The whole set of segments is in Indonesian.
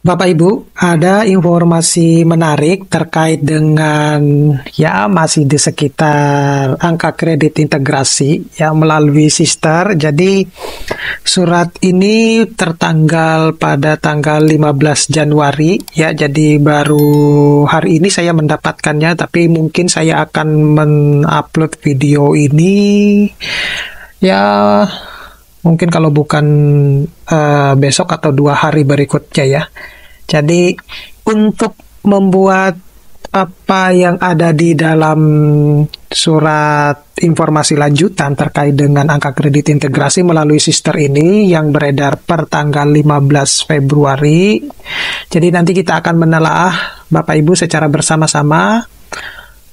Bapak Ibu, ada informasi menarik terkait dengan masih di sekitar angka kredit integrasi melalui Sister. Jadi surat ini tertanggal pada tanggal 15 Januari jadi baru hari ini saya mendapatkannya, tapi mungkin saya akan mengupload video ini ya mungkin kalau bukan besok atau 2 hari berikutnya ya. Jadi untuk membuat apa yang ada di dalam surat informasi lanjutan terkait dengan angka kredit integrasi melalui Sister ini yang beredar per tanggal 15 Februari. Jadi nanti kita akan menelaah Bapak Ibu secara bersama-sama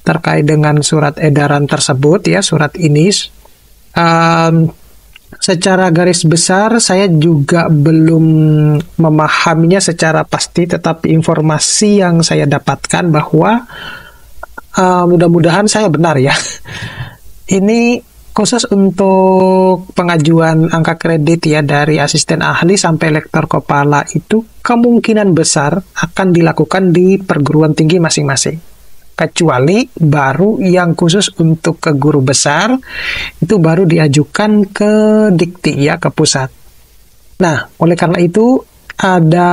terkait dengan surat edaran tersebut surat ini. Secara garis besar saya juga belum memahaminya secara pasti, tetapi informasi yang saya dapatkan bahwa mudah-mudahan saya benar ya. Ini khusus untuk pengajuan angka kredit dari asisten ahli sampai lektor kepala itu kemungkinan besar akan dilakukan di perguruan tinggi masing-masing. Kecuali baru yang khusus untuk ke guru besar itu baru diajukan ke Dikti ke pusat. Nah, oleh karena itu ada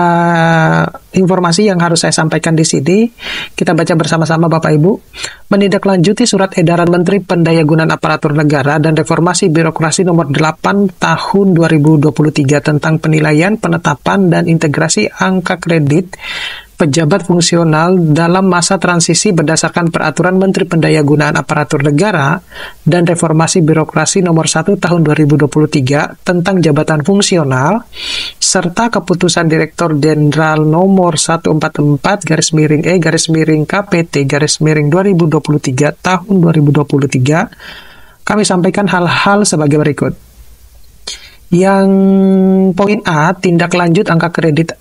informasi yang harus saya sampaikan di sini. Kita baca bersama-sama Bapak Ibu. Menindaklanjuti surat edaran Menteri Pendayagunaan Aparatur Negara dan Reformasi Birokrasi nomor 8 tahun 2023 tentang penilaian, penetapan dan integrasi angka kredit pejabat fungsional dalam masa transisi berdasarkan Peraturan Menteri Pendayagunaan Aparatur Negara dan Reformasi Birokrasi nomor 1 tahun 2023 tentang jabatan fungsional serta Keputusan Direktur Jenderal nomor 144/E/KPT/2023 tahun 2023, kami sampaikan hal-hal sebagai berikut. Yang poin A, tindak lanjut angka kredit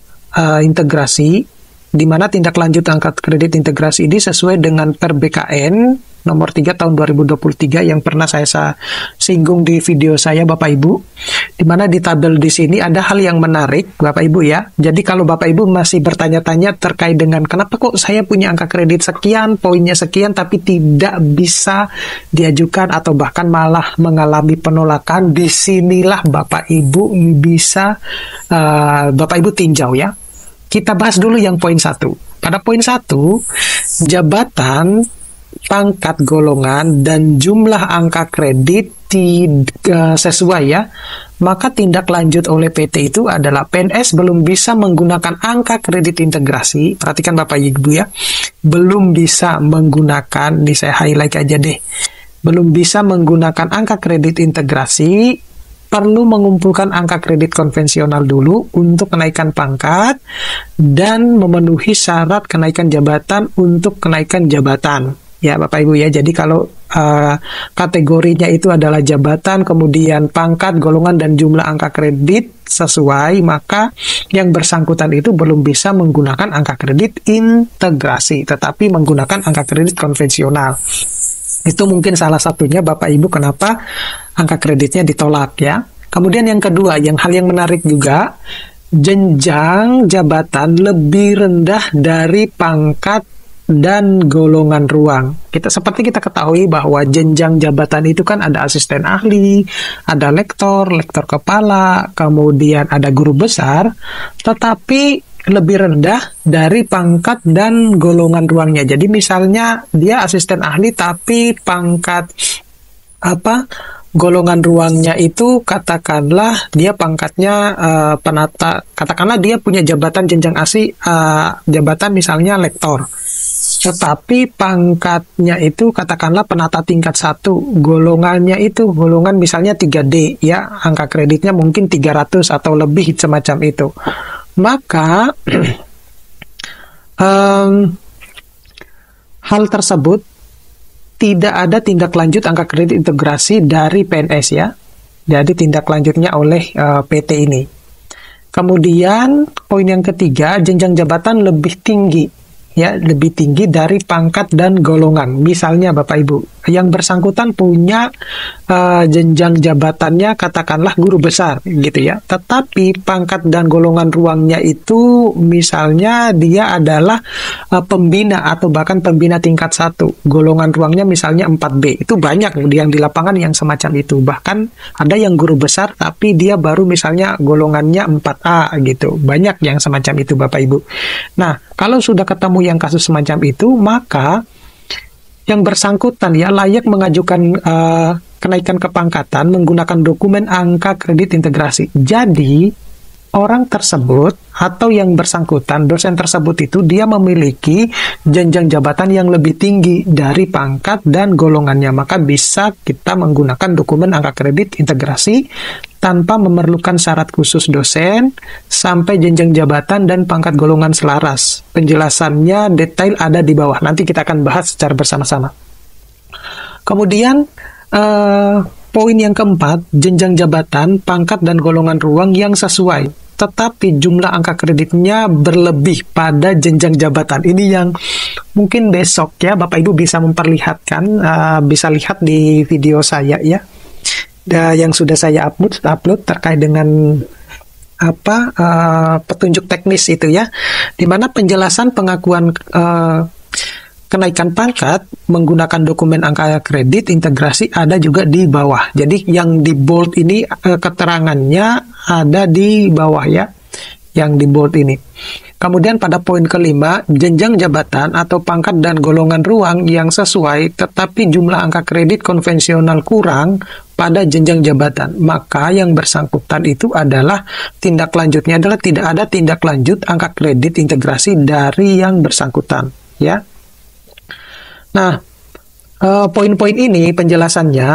integrasi, di mana tindak lanjut angka kredit integrasi ini sesuai dengan Per BKN nomor 3 tahun 2023 yang pernah saya singgung di video saya Bapak Ibu, di mana di tabel di sini ada hal yang menarik Bapak Ibu ya. Jadi kalau Bapak Ibu masih bertanya-tanya terkait dengan kenapa kok saya punya angka kredit sekian, poinnya sekian tapi tidak bisa diajukan atau bahkan malah mengalami penolakan, disinilah Bapak Ibu bisa Bapak Ibu tinjau ya. Kita bahas dulu yang poin 1. Pada poin 1, jabatan, pangkat, golongan, dan jumlah angka kredit sesuai ya. Maka tindak lanjut oleh PT itu adalah PNS belum bisa menggunakan angka kredit integrasi. Perhatikan Bapak Ibu ya. Belum bisa menggunakan, ini saya highlight aja deh. Belum bisa menggunakan angka kredit integrasi, perlu mengumpulkan angka kredit konvensional dulu untuk kenaikan pangkat dan memenuhi syarat kenaikan jabatan untuk kenaikan jabatan. Ya Bapak Ibu ya, jadi kalau kategorinya itu adalah jabatan, kemudian pangkat, golongan, dan jumlah angka kredit sesuai, maka yang bersangkutan itu belum bisa menggunakan angka kredit integrasi, tetapi menggunakan angka kredit konvensional. Itu mungkin salah satunya Bapak Ibu kenapa angka kreditnya ditolak ya. Kemudian yang kedua, yang hal yang menarik juga, jenjang jabatan lebih rendah dari pangkat dan golongan ruang. Seperti kita ketahui bahwa jenjang jabatan itu kan ada asisten ahli, ada lektor kepala, kemudian ada guru besar, tetapi lebih rendah dari pangkat dan golongan ruangnya. Jadi misalnya dia asisten ahli tapi pangkat golongan ruangnya itu katakanlah dia pangkatnya penata, katakanlah dia punya jabatan jenjang jabatan misalnya lektor. Tetapi pangkatnya itu katakanlah penata tingkat 1, golongannya itu golongan misalnya 3D ya, angka kreditnya mungkin 300 atau lebih semacam itu. Maka hal tersebut tidak ada tindak lanjut angka kredit integrasi dari PNS ya. Jadi tindak lanjutnya oleh PT ini. Kemudian poin yang ketiga, jenjang jabatan lebih tinggi ya, lebih tinggi dari pangkat dan golongan. Misalnya Bapak Ibu, yang bersangkutan punya jenjang jabatannya katakanlah guru besar gitu ya. Tetapi pangkat dan golongan ruangnya itu misalnya dia adalah pembina atau bahkan pembina tingkat 1. Golongan ruangnya misalnya 4B. Itu banyak yang di lapangan yang semacam itu. Bahkan ada yang guru besar tapi dia baru misalnya golongannya 4A gitu. Banyak yang semacam itu Bapak Ibu. Nah, kalau sudah ketemu yang kasus semacam itu, maka yang bersangkutan ya layak mengajukan kenaikan kepangkatan menggunakan dokumen angka kredit integrasi. Jadi, orang tersebut atau yang bersangkutan, dosen tersebut itu dia memiliki jenjang jabatan yang lebih tinggi dari pangkat dan golongannya. Maka bisa kita menggunakan dokumen angka kredit integrasi tanpa memerlukan syarat khusus dosen sampai jenjang jabatan dan pangkat golongan selaras. Penjelasannya detail ada di bawah. Nanti kita akan bahas secara bersama-sama. Kemudian, poin yang keempat, jenjang jabatan, pangkat, dan golongan ruang yang sesuai. Tetapi jumlah angka kreditnya berlebih pada jenjang jabatan. Ini yang mungkin besok ya Bapak Ibu bisa memperlihatkan, bisa lihat di video saya ya. Yang sudah saya upload terkait dengan petunjuk teknis itu ya. Di mana penjelasan pengakuan kenaikan pangkat menggunakan dokumen angka kredit integrasi ada juga di bawah. Jadi yang di bold ini keterangannya ada di bawah ya, yang di bold ini. Kemudian pada poin kelima, jenjang jabatan atau pangkat dan golongan ruang yang sesuai tetapi jumlah angka kredit konvensional kurang pada jenjang jabatan. Maka yang bersangkutan itu adalah tindak lanjutnya adalah tidak ada tindak lanjut angka kredit integrasi dari yang bersangkutan ya. Nah, poin-poin ini penjelasannya,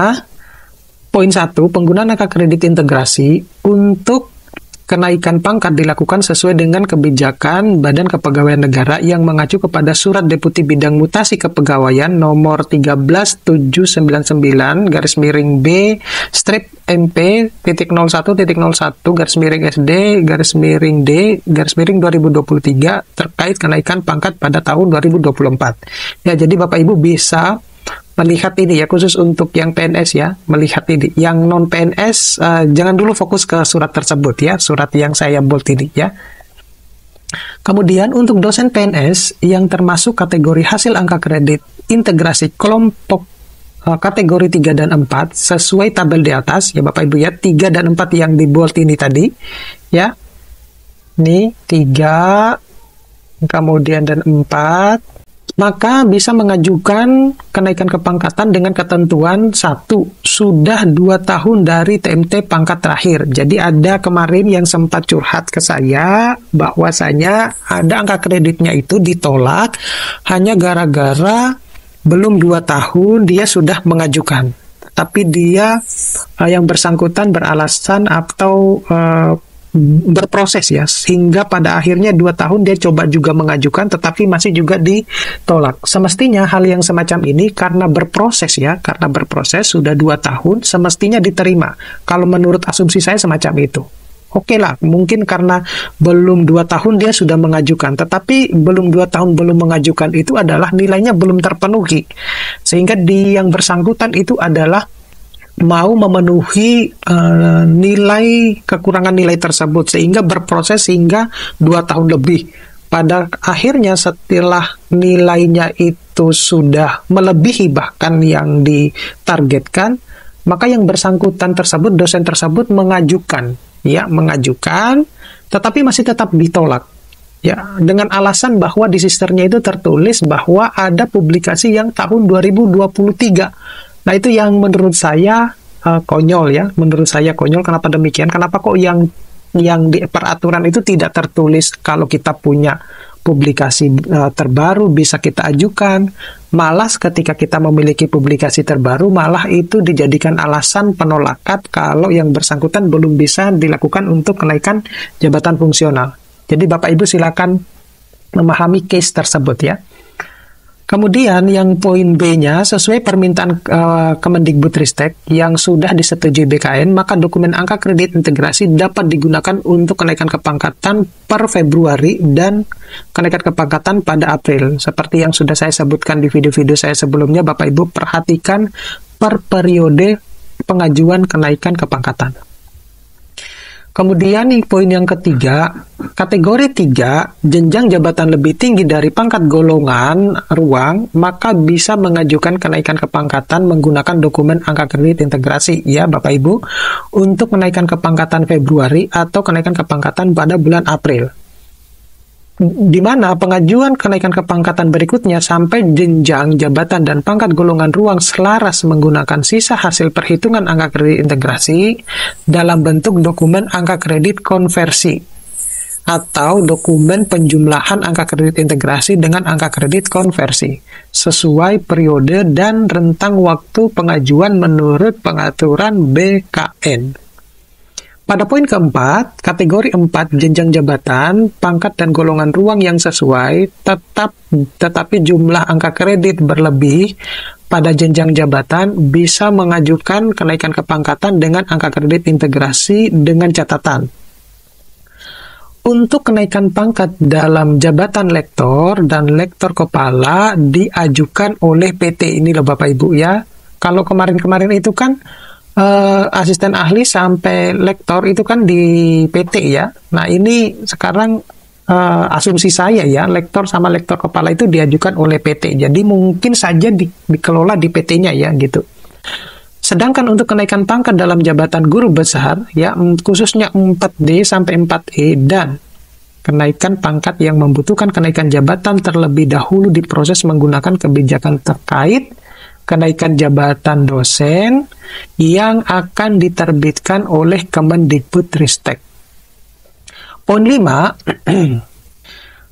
poin 1, penggunaan angka kredit integrasi untuk kenaikan pangkat dilakukan sesuai dengan kebijakan Badan Kepegawaian Negara yang mengacu kepada Surat Deputi Bidang Mutasi Kepegawaian nomor 13799 B /MP/01.01/SD/D/2023 terkait kenaikan pangkat pada tahun 2024. Ya, jadi Bapak Ibu bisa melihat ini ya, khusus untuk yang PNS ya, melihat ini. Yang non PNS jangan dulu fokus ke surat tersebut ya, surat yang saya bold ini ya. Kemudian untuk dosen PNS yang termasuk kategori hasil angka kredit integrasi kelompok kategori 3 dan 4 sesuai tabel di atas ya Bapak Ibu ya, 3 dan 4 yang di bold ini tadi ya. Ini 3 kemudian dan 4, maka bisa mengajukan kenaikan kepangkatan dengan ketentuan 1, sudah 2 tahun dari TMT pangkat terakhir. Jadi ada kemarin yang sempat curhat ke saya bahwasanya ada angka kreditnya itu ditolak hanya gara-gara belum 2 tahun dia sudah mengajukan. Tapi dia yang bersangkutan beralasan atau berproses ya, sehingga pada akhirnya 2 tahun dia coba juga mengajukan tetapi masih juga ditolak. Semestinya hal yang semacam ini karena berproses ya, karena berproses sudah 2 tahun semestinya diterima. Kalau menurut asumsi saya semacam itu. Oke lah, mungkin karena belum 2 tahun dia sudah mengajukan, tetapi belum 2 tahun belum mengajukan itu adalah nilainya belum terpenuhi. Sehingga yang bersangkutan itu adalah mau memenuhi kekurangan nilai tersebut sehingga berproses hingga 2 tahun lebih. Pada akhirnya setelah nilainya itu sudah melebihi bahkan yang ditargetkan, maka yang bersangkutan tersebut, dosen tersebut mengajukan, tetapi masih tetap ditolak. Ya, dengan alasan bahwa di sisternya itu tertulis bahwa ada publikasi yang tahun 2023. Nah, itu yang menurut saya konyol ya. Menurut saya konyol. Kenapa demikian? Kenapa kok yang di peraturan itu tidak tertulis kalau kita punya publikasi terbaru bisa kita ajukan. Malah ketika kita memiliki publikasi terbaru, malah itu dijadikan alasan penolakan kalau yang bersangkutan belum bisa dilakukan untuk kenaikan jabatan fungsional. Jadi Bapak Ibu silakan memahami case tersebut ya. Kemudian yang poin B-nya, sesuai permintaan Kemendikbudristek yang sudah disetujui BKN, maka dokumen angka kredit integrasi dapat digunakan untuk kenaikan kepangkatan per Februari dan kenaikan kepangkatan pada April. Seperti yang sudah saya sebutkan di video-video saya sebelumnya, Bapak Ibu perhatikan per periode pengajuan kenaikan kepangkatan. Kemudian poin yang ketiga, kategori 3, jenjang jabatan lebih tinggi dari pangkat golongan ruang, maka bisa mengajukan kenaikan kepangkatan menggunakan dokumen angka kredit integrasi, ya Bapak Ibu, untuk kenaikan kepangkatan Februari atau kenaikan kepangkatan pada bulan April. Di mana pengajuan kenaikan kepangkatan berikutnya sampai jenjang jabatan dan pangkat golongan ruang selaras menggunakan sisa hasil perhitungan angka kredit integrasi dalam bentuk dokumen angka kredit konversi atau dokumen penjumlahan angka kredit integrasi dengan angka kredit konversi sesuai periode dan rentang waktu pengajuan menurut pengaturan BKN. Pada poin keempat, kategori 4, jenjang jabatan, pangkat dan golongan ruang yang sesuai, tetapi jumlah angka kredit berlebih pada jenjang jabatan bisa mengajukan kenaikan kepangkatan dengan angka kredit integrasi dengan catatan. Untuk kenaikan pangkat dalam jabatan lektor dan lektor kepala diajukan oleh PT. Ini loh Bapak Ibu ya. Kalau kemarin-kemarin itu kan asisten ahli sampai lektor itu kan di PT ya. Nah ini sekarang asumsi saya ya, lektor sama lektor kepala itu diajukan oleh PT. Jadi mungkin saja dikelola di PT-nya ya gitu. Sedangkan untuk kenaikan pangkat dalam jabatan guru besar ya, khususnya 4D sampai 4E dan kenaikan pangkat yang membutuhkan kenaikan jabatan terlebih dahulu diproses menggunakan kebijakan terkait kenaikan jabatan dosen yang akan diterbitkan oleh Kemendikbudristek. Poin 5,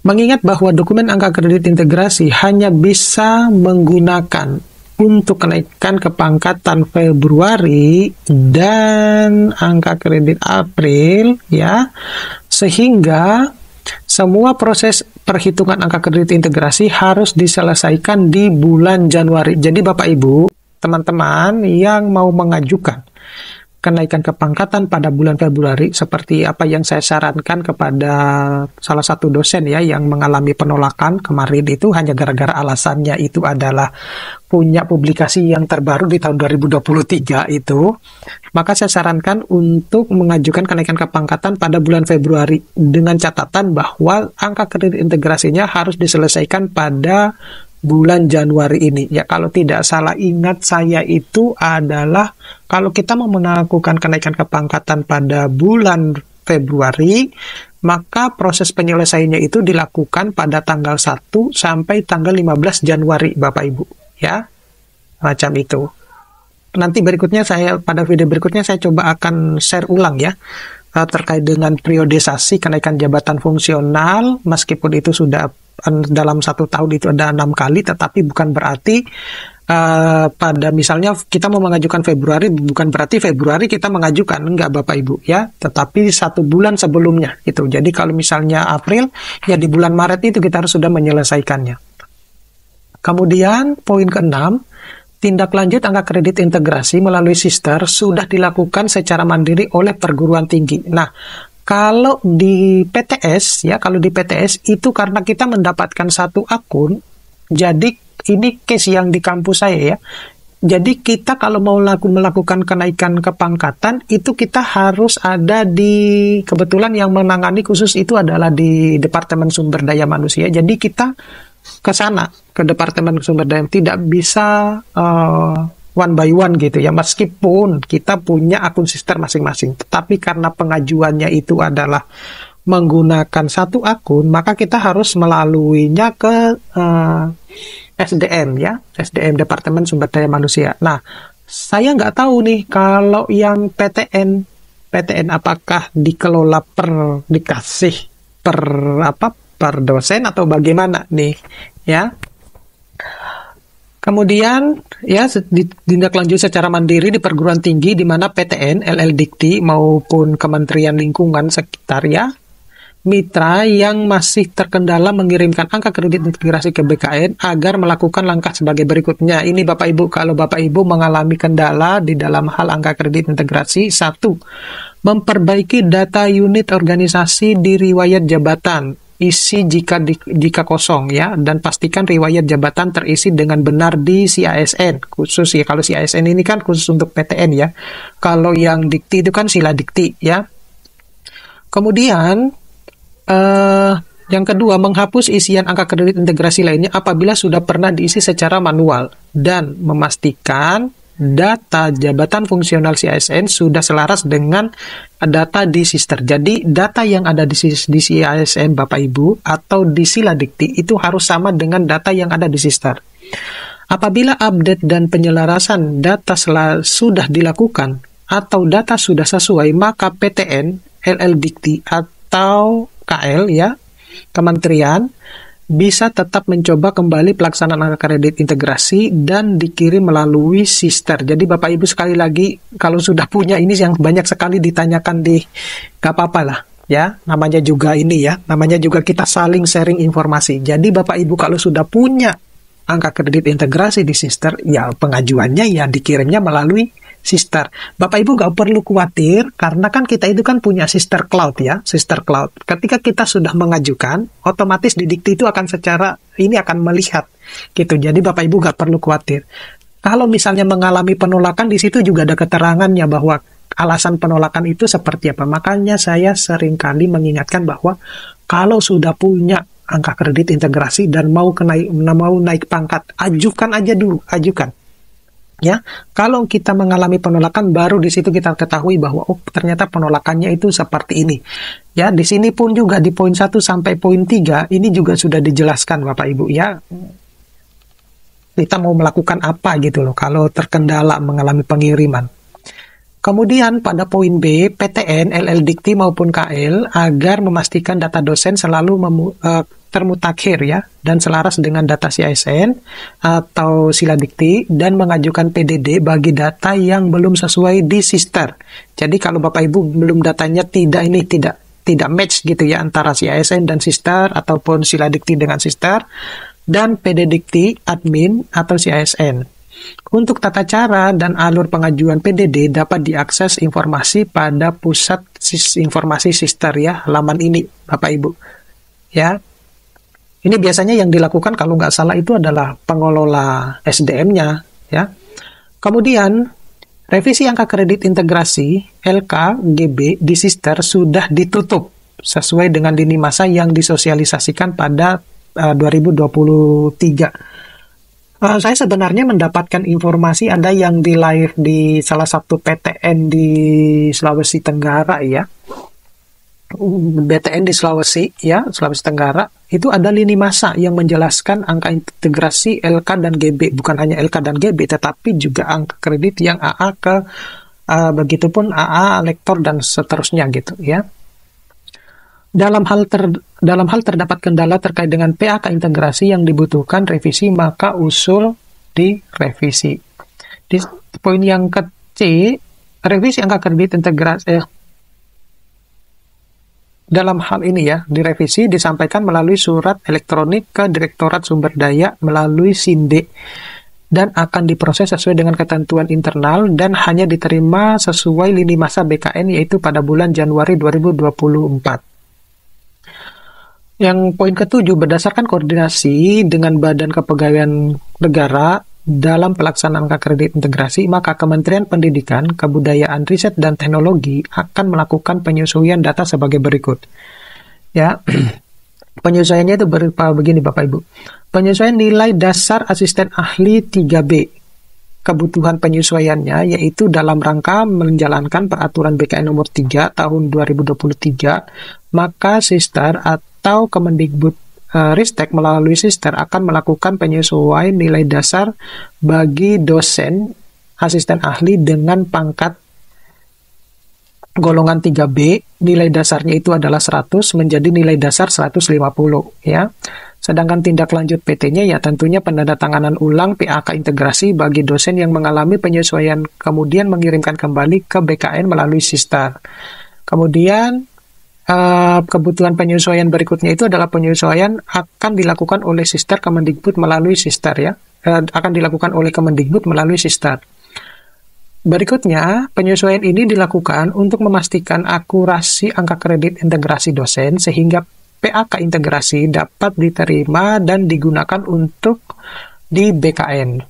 mengingat bahwa dokumen angka kredit integrasi hanya bisa menggunakan untuk kenaikan kepangkatan Februari dan angka kredit April ya, sehingga semua proses perhitungan angka kredit integrasi harus diselesaikan di bulan Januari. Jadi Bapak Ibu, teman-teman yang mau mengajukan kenaikan kepangkatan pada bulan Februari, seperti apa yang saya sarankan kepada salah satu dosen ya yang mengalami penolakan kemarin itu hanya gara-gara alasannya itu adalah punya publikasi yang terbaru di tahun 2023 itu, maka saya sarankan untuk mengajukan kenaikan kepangkatan pada bulan Februari dengan catatan bahwa angka kredit integrasinya harus diselesaikan pada bulan Januari ini. Ya kalau tidak salah ingat saya itu adalah kalau kita mau melakukan kenaikan kepangkatan pada bulan Februari, maka proses penyelesaiannya itu dilakukan pada tanggal 1 sampai tanggal 15 Januari Bapak Ibu ya. Macam itu. Nanti pada video berikutnya saya coba akan share ulang ya terkait dengan periodisasi kenaikan jabatan fungsional, meskipun itu sudah dalam 1 tahun itu ada 6 kali, tetapi bukan berarti pada misalnya kita mau mengajukan Februari, bukan berarti Februari kita mengajukan, enggak Bapak Ibu ya, tetapi 1 bulan sebelumnya itu. Jadi kalau misalnya April, ya di bulan Maret itu kita harus sudah menyelesaikannya. Kemudian poin ke-6, tindak lanjut angka kredit integrasi melalui sister sudah dilakukan secara mandiri oleh perguruan tinggi. Nah, kalau di PTS itu karena kita mendapatkan 1 akun, jadi ini case yang di kampus saya ya. Jadi kita kalau mau melakukan kenaikan kepangkatan itu kita harus ada kebetulan yang menangani khusus itu adalah di Departemen Sumber Daya Manusia. Jadi kita ke sana, ke Departemen Sumber Daya, tidak bisa one by one gitu ya, meskipun kita punya akun sister masing-masing, tetapi karena pengajuannya itu adalah menggunakan 1 akun, maka kita harus melaluinya ke SDM ya, SDM Departemen Sumber Daya Manusia. Nah, saya nggak tahu nih kalau yang PTN apakah dikelola dikasih per dosen atau bagaimana nih ya. Kemudian ya ditindaklanjut secara mandiri di perguruan tinggi di mana PTN, LLDikti maupun Kementerian Lingkungan Sekitar ya, mitra yang masih terkendala mengirimkan angka kredit integrasi ke BKN agar melakukan langkah sebagai berikutnya. Ini Bapak Ibu, kalau Bapak Ibu mengalami kendala di dalam hal angka kredit integrasi, 1. Memperbaiki data unit organisasi di riwayat jabatan. isi jika kosong ya, dan pastikan riwayat jabatan terisi dengan benar di CASN. Khusus ya, kalau CASN ini kan khusus untuk PTN ya. Kalau yang dikti itu kan sila dikti ya. Kemudian yang kedua, menghapus isian angka kredit integrasi lainnya apabila sudah pernah diisi secara manual, dan memastikan data jabatan fungsional CASN sudah selaras dengan data di Sister. Jadi data yang ada di CASN Bapak Ibu atau di sila dikti itu harus sama dengan data yang ada di Sister. Apabila update dan penyelarasan data sudah dilakukan atau data sudah sesuai, maka PTN, LL Dikti atau KL ya, kementerian bisa tetap mencoba kembali pelaksanaan angka kredit integrasi dan dikirim melalui Sister. Jadi Bapak Ibu sekali lagi, kalau sudah punya ini yang banyak sekali ditanyakan gak apa-apa lah ya, namanya juga ini ya, namanya juga kita saling sharing informasi. Jadi Bapak Ibu kalau sudah punya angka kredit integrasi di Sister, ya pengajuannya ya dikirimnya melalui Sister. Bapak Ibu gak perlu khawatir, karena kan kita itu kan punya Sister Cloud ya, Sister Cloud. Ketika kita sudah mengajukan, otomatis di Dikti itu akan akan melihat gitu. Jadi Bapak Ibu gak perlu khawatir. Kalau misalnya mengalami penolakan, di situ juga ada keterangannya bahwa alasan penolakan itu seperti apa. Makanya saya seringkali mengingatkan bahwa kalau sudah punya angka kredit integrasi dan mau naik pangkat, ajukan aja dulu, ajukan. Ya, kalau kita mengalami penolakan, baru di situ kita ketahui bahwa oh ternyata penolakannya itu seperti ini. Ya, di sini pun juga di poin 1 sampai poin 3 ini juga sudah dijelaskan Bapak Ibu ya. Kita mau melakukan apa gitu loh kalau terkendala mengalami pengiriman. Kemudian pada poin B, PTN, LL Dikti maupun KL agar memastikan data dosen selalu termutakhir ya, dan selaras dengan data CASN atau sila dikti, dan mengajukan PDD bagi data yang belum sesuai di Sister. Jadi kalau Bapak Ibu belum datanya tidak match gitu ya antara CASN dan Sister, ataupun sila dikti dengan Sister, dan PD Dikti admin atau CASN. Untuk tata cara dan alur pengajuan PDD dapat diakses informasi pada pusat informasi Sister ya, halaman ini Bapak Ibu ya. Ini biasanya yang dilakukan kalau nggak salah itu adalah pengelola SDM-nya ya. Kemudian revisi angka kredit integrasi LKGB di Sister sudah ditutup sesuai dengan lini masa yang disosialisasikan pada 2023. Saya sebenarnya mendapatkan informasi ada yang di live di salah satu PTN di Sulawesi Tenggara ya. BTN di Sulawesi Tenggara, itu ada lini masa yang menjelaskan angka integrasi LK dan GB, bukan hanya LK dan GB tetapi juga angka kredit yang AA begitupun AA, lektor dan seterusnya gitu ya. Dalam hal terdapat kendala terkait dengan PAK integrasi yang dibutuhkan revisi, maka usul direvisi. Di poin yang C, revisi angka kredit integrasi dalam hal ini ya, direvisi disampaikan melalui surat elektronik ke Direktorat Sumber Daya melalui SINDE, dan akan diproses sesuai dengan ketentuan internal dan hanya diterima sesuai lini masa BKN, yaitu pada bulan Januari 2024. Yang poin ke-7, berdasarkan koordinasi dengan Badan Kepegawaian Negara dalam pelaksanaan angka kredit integrasi, maka Kementerian Pendidikan, Kebudayaan, Riset, dan Teknologi akan melakukan penyesuaian data sebagai berikut. Ya, penyesuaiannya itu berupa begini Bapak Ibu. Penyesuaian nilai dasar asisten ahli 3B. Kebutuhan penyesuaiannya yaitu dalam rangka menjalankan peraturan BKN nomor 3 tahun 2023, maka Sister atau Kemendikbud Ristek melalui Sister akan melakukan penyesuaian nilai dasar bagi dosen asisten ahli dengan pangkat golongan 3B. Nilai dasarnya itu adalah 100 menjadi nilai dasar 150 ya. Sedangkan tindak lanjut PT-nya ya tentunya penandatanganan ulang PAK integrasi bagi dosen yang mengalami penyesuaian, kemudian mengirimkan kembali ke BKN melalui Sister. Kemudian kebutuhan penyesuaian berikutnya itu adalah penyesuaian akan dilakukan oleh Sister Kemendikbud melalui Sister ya. Akan dilakukan oleh Kemendikbud melalui Sister. Berikutnya, penyesuaian ini dilakukan untuk memastikan akurasi angka kredit integrasi dosen sehingga PAK integrasi dapat diterima dan digunakan untuk di BKN.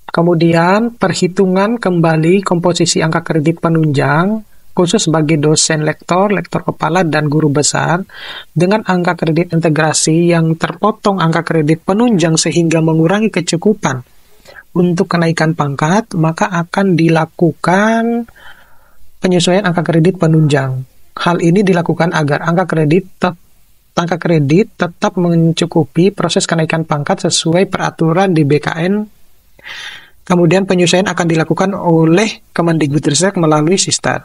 Kemudian, perhitungan kembali komposisi angka kredit penunjang khusus bagi dosen lektor, lektor kepala, dan guru besar dengan angka kredit integrasi yang terpotong angka kredit penunjang sehingga mengurangi kecukupan untuk kenaikan pangkat, maka akan dilakukan penyesuaian angka kredit penunjang. Hal ini dilakukan agar angka kredit tetap mencukupi proses kenaikan pangkat sesuai peraturan di BKN. Kemudian penyesuaian akan dilakukan oleh Kemendikbudristek melalui Sister.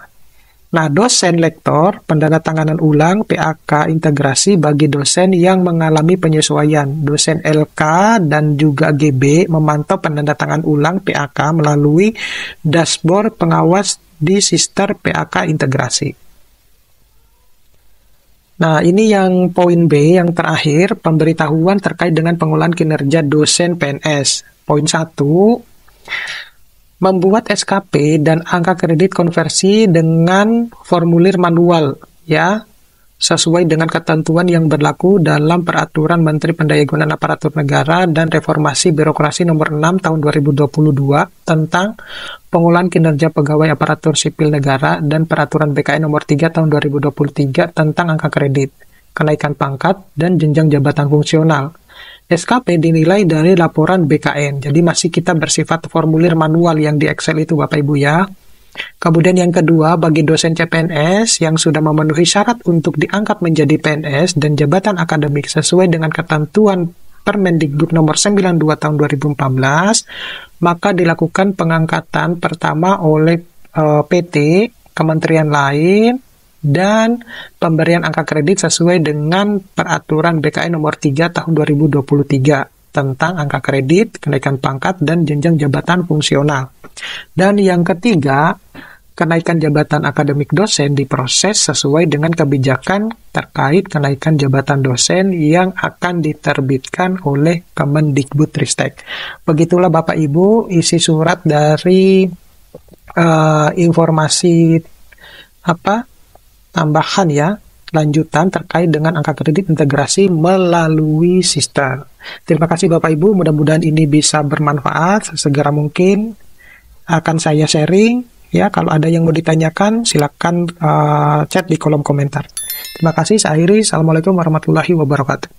Nah, dosen lektor pendandatanganan ulang PAK integrasi bagi dosen yang mengalami penyesuaian. Dosen LK dan juga GB memantau pendandatangan ulang PAK melalui dashboard pengawas di Sister PAK integrasi. Nah, ini yang poin B yang terakhir, pemberitahuan terkait dengan pengolahan kinerja dosen PNS. Poin 1, membuat SKP dan angka kredit konversi dengan formulir manual, ya, sesuai dengan ketentuan yang berlaku dalam Peraturan Menteri Pendayagunaan Aparatur Negara dan Reformasi Birokrasi Nomor 6 Tahun 2022 tentang pengolahan kinerja pegawai aparatur sipil negara dan Peraturan BKN Nomor 3 Tahun 2023 tentang angka kredit, kenaikan pangkat, dan jenjang jabatan fungsional. SKP dinilai dari laporan BKN, jadi masih kita bersifat formulir manual yang di Excel itu Bapak Ibu ya. Kemudian yang kedua, bagi dosen CPNS yang sudah memenuhi syarat untuk diangkat menjadi PNS dan jabatan akademik sesuai dengan ketentuan Permendikbud nomor 92 tahun 2014, maka dilakukan pengangkatan pertama oleh PT, kementerian lain, dan pemberian angka kredit sesuai dengan Peraturan BKN nomor 3 tahun 2023 tentang angka kredit, kenaikan pangkat, dan jenjang jabatan fungsional. Dan yang ketiga, kenaikan jabatan akademik dosen diproses sesuai dengan kebijakan terkait kenaikan jabatan dosen yang akan diterbitkan oleh Kemendikbudristek. Begitulah Bapak Ibu isi surat dari informasi tambahan ya, lanjutan terkait dengan angka kredit integrasi melalui Sister. Terima kasih Bapak Ibu, mudah-mudahan ini bisa bermanfaat. Segera mungkin akan saya sharing ya. Kalau ada yang mau ditanyakan silakan chat di kolom komentar. Terima kasih, saya akhiri. Assalamualaikum warahmatullahi wabarakatuh.